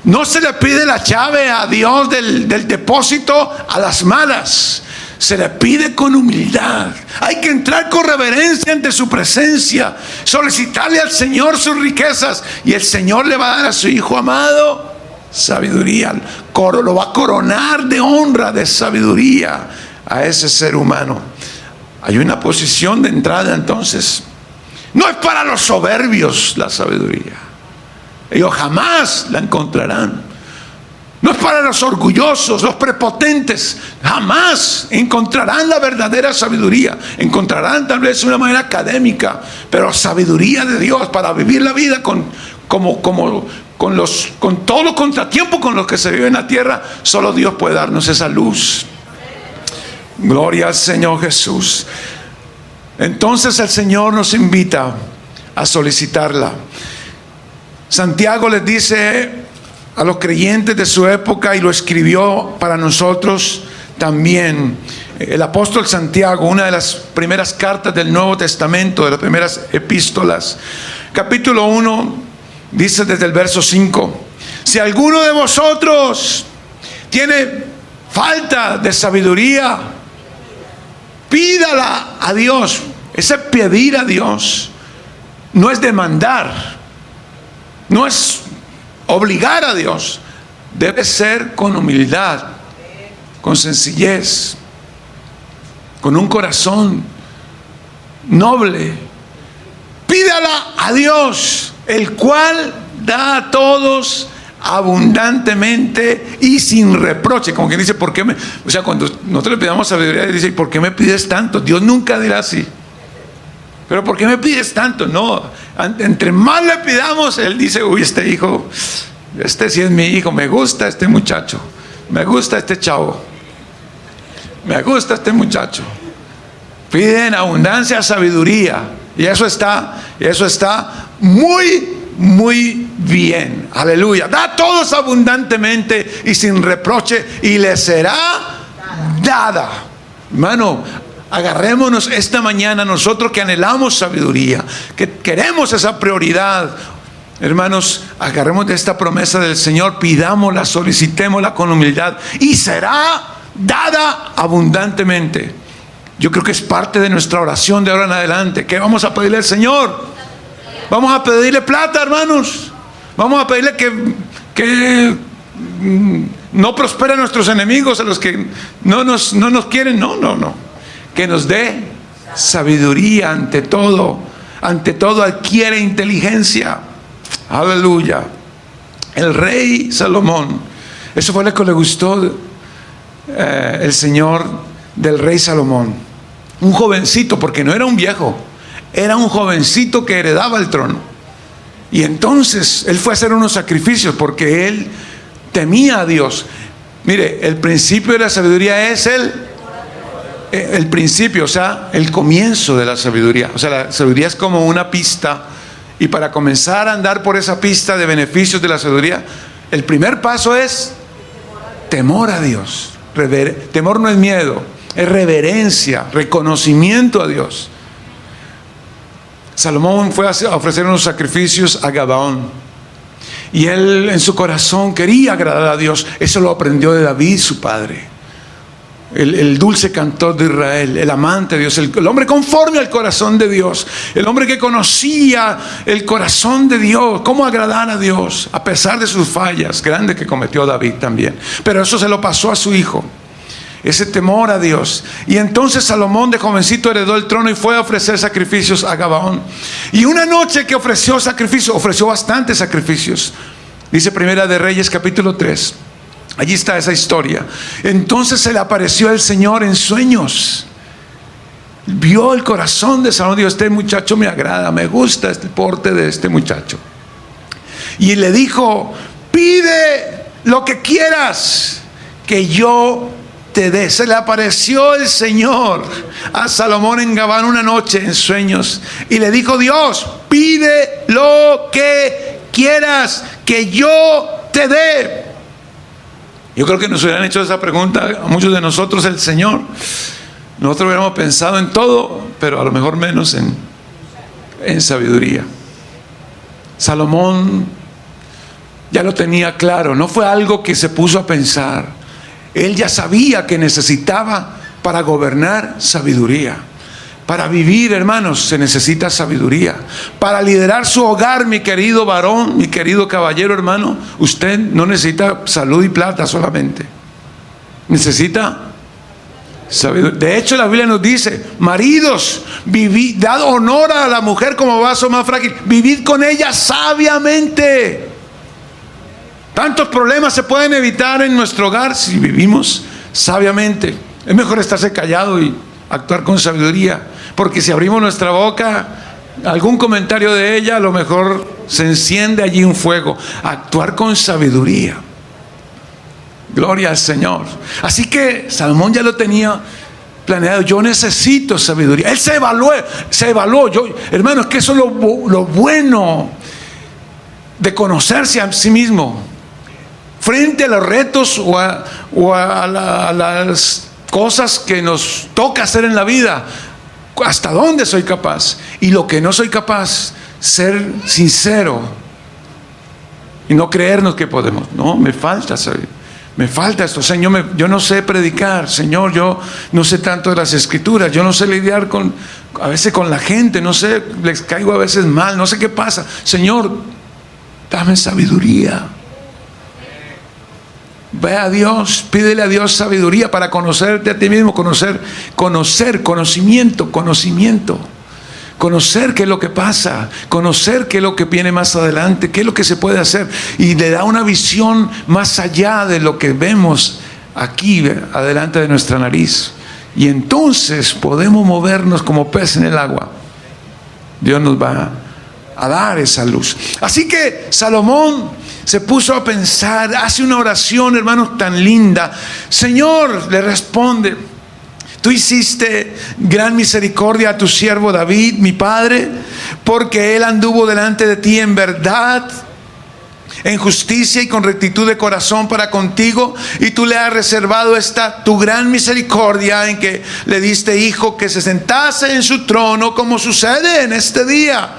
No se le pide la llave a Dios del depósito a las malas. Se le pide con humildad. Hay que entrar con reverencia ante su presencia, solicitarle al Señor sus riquezas, y el Señor le va a dar a su Hijo amado sabiduría. Lo va a coronar de honra, de sabiduría a ese ser humano. Hay una posición de entrada entonces. No es para los soberbios la sabiduría. Ellos jamás la encontrarán. No es para los orgullosos, los prepotentes. Jamás encontrarán la verdadera sabiduría. Encontrarán tal vez una manera académica, pero sabiduría de Dios para vivir la vida con todos los contratiempos con los que se vive en la tierra. Solo Dios puede darnos esa luz. Gloria al Señor Jesús. Entonces el Señor nos invita a solicitarla. Santiago les dice a los creyentes de su época, y lo escribió para nosotros también, el apóstol Santiago, una de las primeras cartas del Nuevo Testamento, de las primeras epístolas, capítulo 1, dice desde el verso 5: si alguno de vosotros tiene falta de sabiduría, pídala a Dios. Ese pedir a Dios no es demandar, no es obligar a Dios. Debe ser con humildad, con sencillez, con un corazón noble. Pídala a Dios, el cual da a todos abundantemente y sin reproche. Como quien dice, ¿por qué me? O sea, cuando nosotros le pedimos sabiduría, dice, ¿por qué me pides tanto? Dios nunca dirá así. ¿Pero por qué me pides tanto? No, entre más le pidamos, Él dice, uy, este hijo, este sí es mi hijo, me gusta este muchacho, me gusta este chavo, me gusta este muchacho. Piden abundancia, sabiduría, y eso está muy bien. Aleluya. Da a todos abundantemente y sin reproche, y les será dada. Hermano, agarrémonos esta mañana, nosotros que anhelamos sabiduría, que queremos esa prioridad, hermanos, agarremos de esta promesa del Señor, pidámosla, solicitémosla con humildad, y será dada abundantemente. Yo creo que es parte de nuestra oración de ahora en adelante. ¿Qué vamos a pedirle al Señor? Vamos a pedirle plata, hermanos. Vamos a pedirle que no prosperen nuestros enemigos, a los que no nos quieren. No. Que nos dé sabiduría ante todo. Ante todo adquiere inteligencia. Aleluya. El rey Salomón, eso fue lo que le gustó el Señor del rey Salomón. Un jovencito, porque no era un viejo, era un jovencito que heredaba el trono. Y entonces él fue a hacer unos sacrificios porque él temía a Dios. Mire, el principio de la sabiduría es el principio, o sea, el comienzo de la sabiduría. O sea, la sabiduría es como una pista, y para comenzar a andar por esa pista de beneficios de la sabiduría, el primer paso es temor a Dios. Temor no es miedo, es reverencia, reconocimiento a Dios. Salomón fue a ofrecer unos sacrificios a Gabaón, y él en su corazón quería agradar a Dios. Eso lo aprendió de David, su padre. el dulce cantor de Israel, el amante de Dios, el hombre conforme al corazón de Dios, el hombre que conocía el corazón de Dios, cómo agradar a Dios, a pesar de sus fallas grandes que cometió David también. Pero eso se lo pasó a su hijo, ese temor a Dios. Y entonces Salomón de jovencito heredó el trono y fue a ofrecer sacrificios a Gabaón. Y una noche que ofreció sacrificios, ofreció bastantes sacrificios. Dice Primera de Reyes capítulo 3. Allí está esa historia. Entonces se le apareció el Señor en sueños. Vio el corazón de Salomón. Dijo: este muchacho me agrada, me gusta este porte de este muchacho. Y le dijo: pide lo que quieras que yo te dé. Se le apareció el Señor a Salomón en Gabán una noche en sueños. Y le dijo Dios: pide lo que quieras que yo te dé. Yo creo que nos hubieran hecho esa pregunta a muchos de nosotros el Señor. Nosotros hubiéramos pensado en todo, pero a lo mejor menos en sabiduría. Salomón ya lo tenía claro, no fue algo que se puso a pensar. Él ya sabía que necesitaba para gobernar sabiduría. Para vivir, hermanos, se necesita sabiduría. Para liderar su hogar, mi querido varón, mi querido caballero, hermano, usted no necesita salud y plata solamente. Necesita sabiduría. De hecho, la Biblia nos dice: maridos, vivid, dad honor a la mujer como vaso más frágil. Vivid con ella sabiamente. Tantos problemas se pueden evitar en nuestro hogar si vivimos sabiamente. Es mejor estarse callado y actuar con sabiduría, porque si abrimos nuestra boca, algún comentario de ella, a lo mejor se enciende allí un fuego. Actuar con sabiduría. Gloria al Señor. Así que Salomón ya lo tenía planeado. Yo necesito sabiduría. Él se evaluó. Hermano, es que eso es lo bueno de conocerse a sí mismo frente a los retos o a las cosas que nos toca hacer en la vida. ¿Hasta dónde soy capaz? Y lo que no soy capaz, ser sincero y no creernos que podemos. No, me falta esto, Señor. Yo no sé predicar, Señor. Yo no sé tanto de las Escrituras. Yo no sé lidiar a veces con la gente. No sé, les caigo a veces mal. No sé qué pasa. Señor, dame sabiduría. Ve a Dios, pídele a Dios sabiduría para conocerte a ti mismo, conocimiento, conocer qué es lo que pasa, conocer qué es lo que viene más adelante, qué es lo que se puede hacer, y le da una visión más allá de lo que vemos aquí adelante de nuestra nariz, y entonces podemos movernos como pez en el agua. Dios nos va a dar esa luz. Así que Salomón se puso a pensar, hace una oración, hermanos, tan linda. Señor, le responde: tú hiciste gran misericordia a tu siervo David, mi padre, porque él anduvo delante de ti en verdad, en justicia y con rectitud de corazón para contigo, y tú le has reservado esta tu gran misericordia en que le diste hijo que se sentase en su trono, como sucede en este día.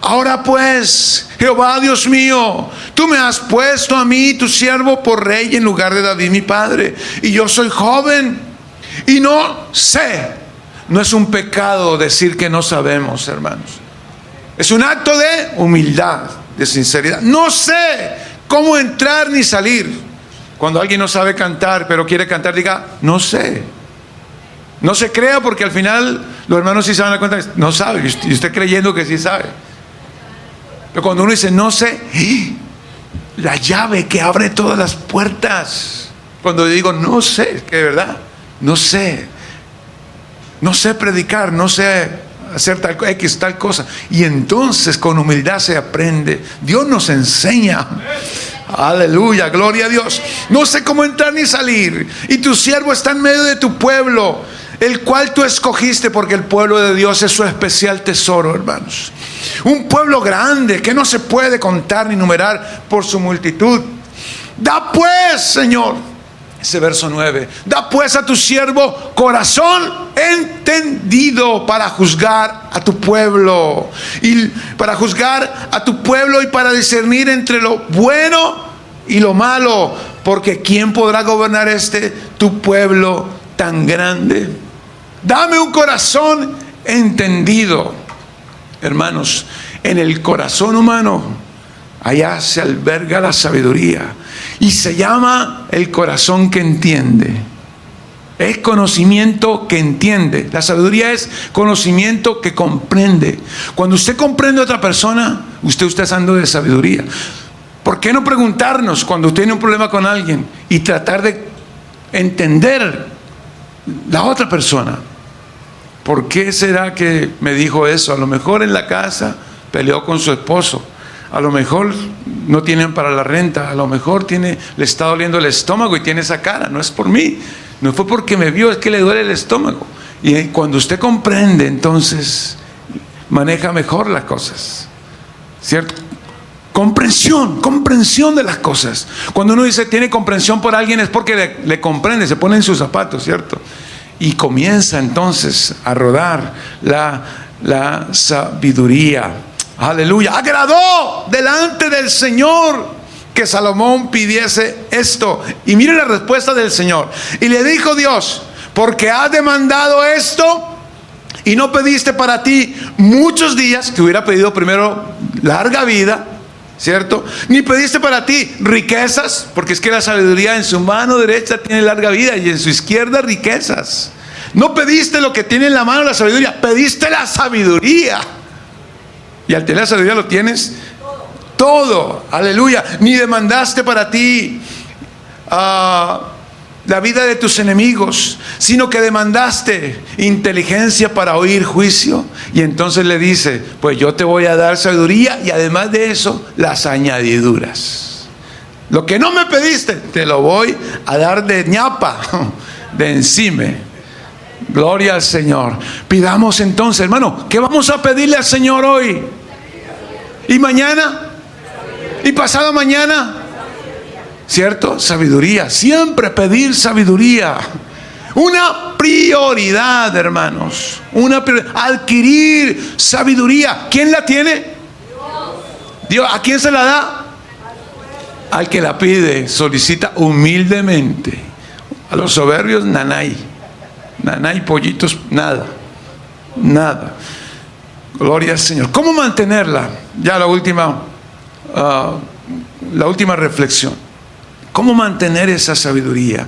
Ahora pues, Jehová Dios mío, tú me has puesto a mí, tu siervo, por rey en lugar de David mi padre, y yo soy joven y no sé. No es un pecado decir que no sabemos, hermanos. Es un acto de humildad, de sinceridad. No sé cómo entrar ni salir. Cuando alguien no sabe cantar pero quiere cantar, diga: no sé. No se crea, porque al final los hermanos sí se van a dar cuenta, no sabe, y usted creyendo que sí sabe. Pero cuando uno dice no sé, la llave que abre todas las puertas. Cuando digo no sé, que de verdad no sé predicar, no sé hacer tal cosa, y entonces con humildad se aprende. Dios nos enseña. Aleluya, gloria a Dios. No sé cómo entrar ni salir, y tu siervo está en medio de tu pueblo, el cual tú escogiste, porque el pueblo de Dios es su especial tesoro, hermanos. Un pueblo grande que no se puede contar ni numerar por su multitud. Da pues, Señor, ese verso 9, da pues a tu siervo corazón entendido para juzgar a tu pueblo, y para juzgar a tu pueblo, y para discernir entre lo bueno y lo malo, porque ¿quién podrá gobernar tu pueblo tan grande. Dame un corazón entendido. Hermanos, en el corazón humano, allá se alberga la sabiduría. Y se llama el corazón que entiende. Es conocimiento que entiende. La sabiduría es conocimiento que comprende. Cuando usted comprende a otra persona, usted está usando de sabiduría. ¿Por qué no preguntarnos cuando usted tiene un problema con alguien y tratar de entender la otra persona? ¿Por qué será que me dijo eso? A lo mejor en la casa peleó con su esposo. A lo mejor no tienen para la renta. A lo mejor le está doliendo el estómago y tiene esa cara. No es por mí. No fue porque me vio, es que le duele el estómago. Y cuando usted comprende, entonces maneja mejor las cosas. ¿Cierto? Comprensión de las cosas. Cuando uno dice tiene comprensión por alguien es porque le comprende, se pone en sus zapatos, ¿cierto? Y comienza entonces a rodar la sabiduría. Aleluya. Agradó delante del Señor que Salomón pidiese esto. Y mire la respuesta del Señor. Y le dijo Dios: porque has demandado esto y no pediste para ti muchos días, que hubiera pedido primero larga vida, ¿cierto? Ni pediste para ti riquezas, porque es que la sabiduría en su mano derecha tiene larga vida y en su izquierda riquezas. No pediste lo que tiene en la mano la sabiduría, pediste la sabiduría. Y al tener la sabiduría lo tienes todo. Aleluya. Ni demandaste para ti la vida de tus enemigos, sino que demandaste inteligencia para oír juicio. Y entonces le dice: pues yo te voy a dar sabiduría y además de eso las añadiduras. Lo que no me pediste te lo voy a dar de ñapa, de encima. Gloria al Señor. Pidamos entonces, hermano, ¿qué vamos a pedirle al Señor hoy? ¿Y mañana? ¿Y pasado mañana? ¿Cierto? Sabiduría. Siempre pedir sabiduría. Una prioridad, hermanos. Una prioridad. Adquirir sabiduría. ¿Quién la tiene? Dios. ¿A quién se la da? Al que la pide, solicita humildemente. A los soberbios, nanay. Nanay, pollitos, nada. Nada. Gloria al Señor. ¿Cómo mantenerla? Ya la última reflexión. ¿Cómo mantener esa sabiduría?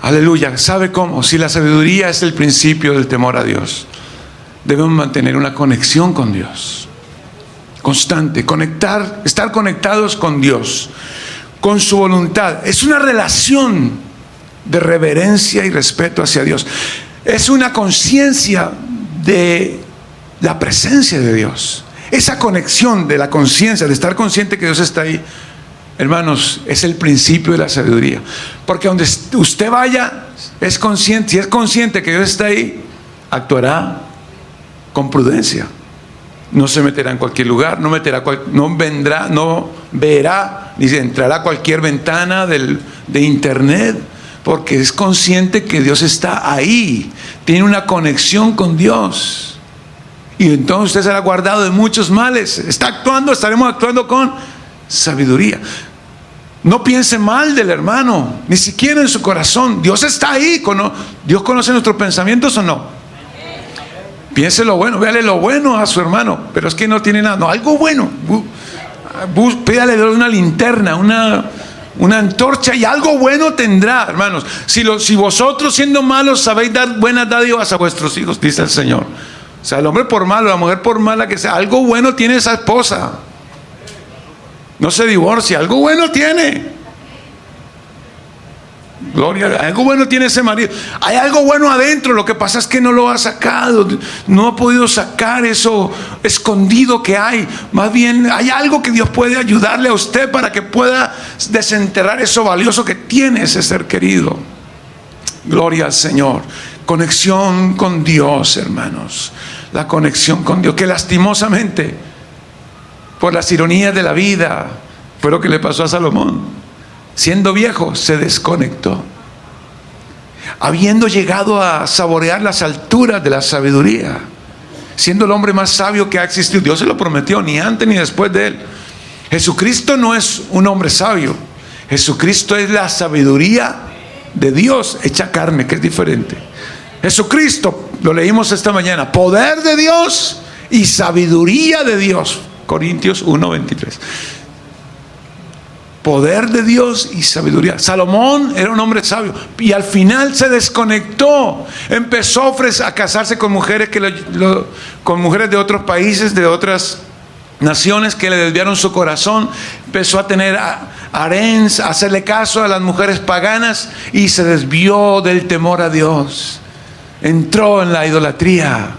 Aleluya. ¿Sabe cómo? Si la sabiduría es el principio del temor a Dios, debemos mantener una conexión con Dios constante, estar conectados con Dios, con su voluntad. Es una relación de reverencia y respeto hacia Dios. Es una conciencia de la presencia de Dios. Esa conexión de la conciencia, de estar consciente que Dios está ahí, hermanos, es el principio de la sabiduría. Porque donde usted vaya, es consciente. Si es consciente que Dios está ahí, actuará con prudencia. No se meterá en cualquier lugar, no verá ni entrará a cualquier ventana de internet, porque es consciente que Dios está ahí, tiene una conexión con Dios. Y entonces usted será guardado de muchos males. Estaremos actuando con sabiduría. No piense mal del hermano, ni siquiera en su corazón. Dios está ahí. ¿Dios conoce nuestros pensamientos o no? Piense lo bueno, véale lo bueno a su hermano. Pero es que no tiene nada. No, algo bueno. Pídale a Dios una linterna, una antorcha, y algo bueno tendrá, hermanos. Si vosotros, siendo malos, sabéis dar buenas dádivas a vuestros hijos, dice el Señor. O sea, el hombre por malo, la mujer por mala que sea, algo bueno tiene esa esposa. No se divorcia, algo bueno tiene. Gloria, algo bueno tiene ese marido. Hay algo bueno adentro, lo que pasa es que no lo ha sacado, no ha podido sacar eso escondido que hay. Más bien hay algo que Dios puede ayudarle a usted para que pueda desenterrar eso valioso que tiene ese ser querido. Gloria al Señor. Conexión con Dios, hermanos. La conexión con Dios, que lastimosamente, por las ironías de la vida, fue lo que le pasó a Salomón. Siendo viejo, se desconectó. Habiendo llegado a saborear las alturas de la sabiduría, siendo el hombre más sabio que ha existido. Dios se lo prometió, ni antes ni después de él. Jesucristo no es un hombre sabio. Jesucristo es la sabiduría de Dios hecha carne, que es diferente. Jesucristo, lo leímos esta mañana, poder de Dios y sabiduría de Dios. Corintios 1:23. Poder de Dios y sabiduría. Salomón era un hombre sabio y al final se desconectó. Empezó a casarse con mujeres con mujeres de otros países, de otras naciones que le desviaron su corazón. Empezó a tener haréns, a hacerle caso a las mujeres paganas y se desvió del temor a Dios. Entró en la idolatría.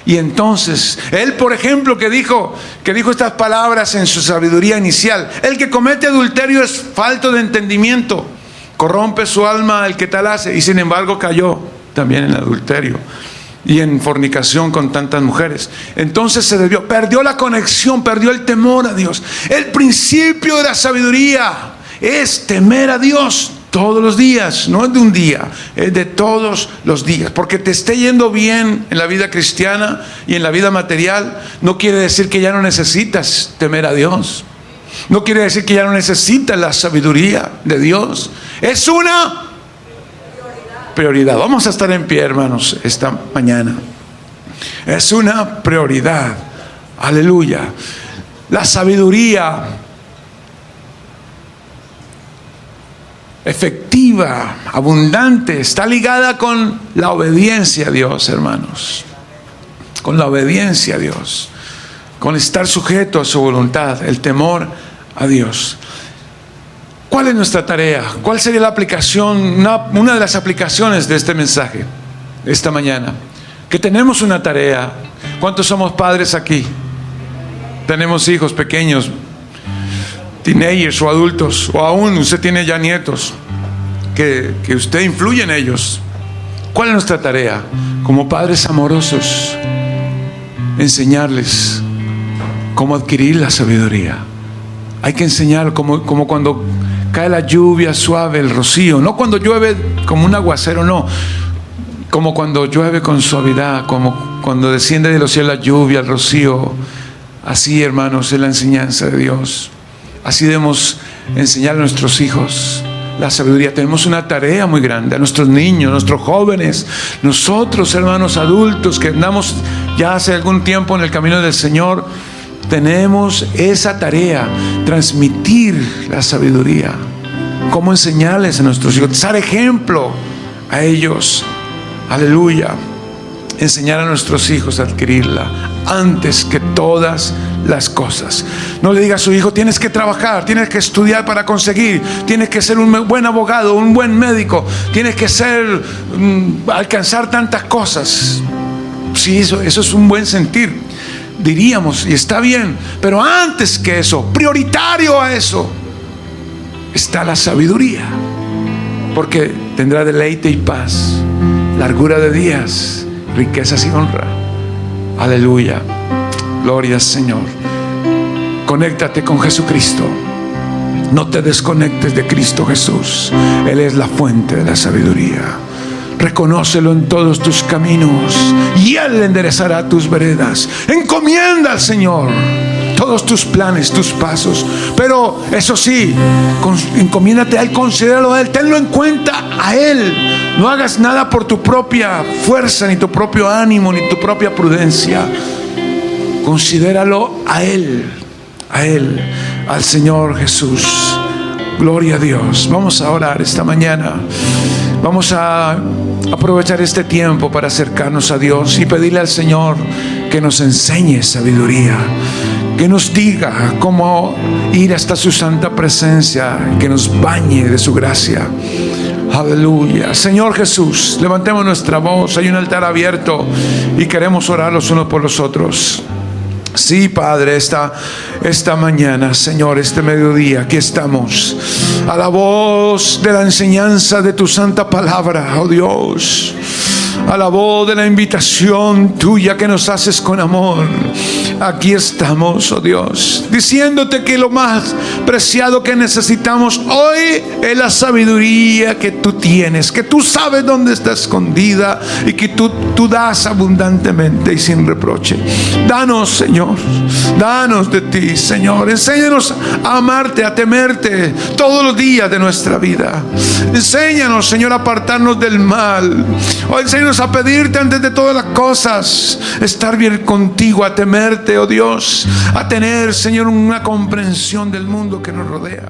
Y entonces, él, por ejemplo, que dijo estas palabras en su sabiduría inicial: el que comete adulterio es falto de entendimiento, corrompe su alma el que tal hace. Y sin embargo cayó también en adulterio y en fornicación con tantas mujeres. Entonces se desvió, perdió la conexión, perdió el temor a Dios. El principio de la sabiduría es temer a Dios todos los días, no es de un día, es de todos los días. Porque te esté yendo bien en la vida cristiana y en la vida material, no quiere decir que ya no necesitas temer a Dios. No quiere decir que ya no necesitas la sabiduría de Dios. Es una prioridad. Vamos a estar en pie, hermanos, esta mañana. Es una prioridad. Aleluya. La sabiduría efectiva, abundante, está ligada con la obediencia a Dios, hermanos. Con la obediencia a Dios, con estar sujeto a su voluntad, el temor a Dios. ¿Cuál es nuestra tarea? ¿Cuál sería la aplicación, una de las aplicaciones de este mensaje esta mañana? Que tenemos una tarea. ¿Cuántos somos padres aquí? Tenemos hijos pequeños, teenagers o adultos, o aún usted tiene ya nietos que usted influye en ellos. ¿Cuál es nuestra tarea? Como padres amorosos, enseñarles cómo adquirir la sabiduría. Hay que enseñar como cuando cae la lluvia suave, el rocío, no cuando llueve como un aguacero, no, como cuando llueve con suavidad, como cuando desciende de los cielos la lluvia, el rocío. Así, hermanos, es la enseñanza de Dios. Así debemos enseñar a nuestros hijos la sabiduría. Tenemos una tarea muy grande, a nuestros niños, a nuestros jóvenes, nosotros, hermanos adultos que andamos ya hace algún tiempo en el camino del Señor. Tenemos esa tarea, transmitir la sabiduría, cómo enseñarles a nuestros hijos, dar ejemplo a ellos. Aleluya. Enseñar a nuestros hijos a adquirirla antes que todas las cosas. No le diga a su hijo: tienes que trabajar, tienes que estudiar para conseguir, tienes que ser un buen abogado, un buen médico, tienes que alcanzar tantas cosas. Sí, eso es un buen sentir, diríamos, y está bien, pero antes que eso, prioritario a eso, está la sabiduría, porque tendrá deleite y paz, largura de días, riquezas y honra. Aleluya. Gloria al Señor. Conéctate con Jesucristo. No te desconectes de Cristo Jesús. Él es la fuente de la sabiduría. Reconócelo en todos tus caminos y Él enderezará tus veredas. Encomienda al Señor todos tus planes, tus pasos. Pero eso sí, encomiéndate a Él, considéralo a Él, tenlo en cuenta a Él. No hagas nada por tu propia fuerza, ni tu propio ánimo, ni tu propia prudencia. Considéralo a Él, al Señor Jesús. Gloria a Dios. Vamos a orar esta mañana. Vamos a aprovechar este tiempo para acercarnos a Dios y pedirle al Señor que nos enseñe sabiduría, que nos diga cómo ir hasta su santa presencia, que nos bañe de su gracia. Aleluya. Señor Jesús, levantemos nuestra voz. Hay un altar abierto y queremos orar los unos por los otros. Sí, Padre, esta mañana, Señor, este mediodía, aquí estamos a la voz de la enseñanza de tu santa palabra, oh Dios. a la voz de la invitación tuya que nos haces con amor. Aquí estamos, oh Dios, diciéndote que lo más preciado que necesitamos hoy es la sabiduría que tú tienes, que tú sabes dónde está escondida y que tú das abundantemente y sin reproche. Danos, Señor, danos de ti, Señor. Enséñanos a amarte, a temerte todos los días de nuestra vida. Enséñanos, Señor, a apartarnos del mal. Oh, enséñanos a pedirte antes de todas las cosas, estar bien contigo, a temerte, oh Dios, a tener, Señor, una comprensión del mundo que nos rodea.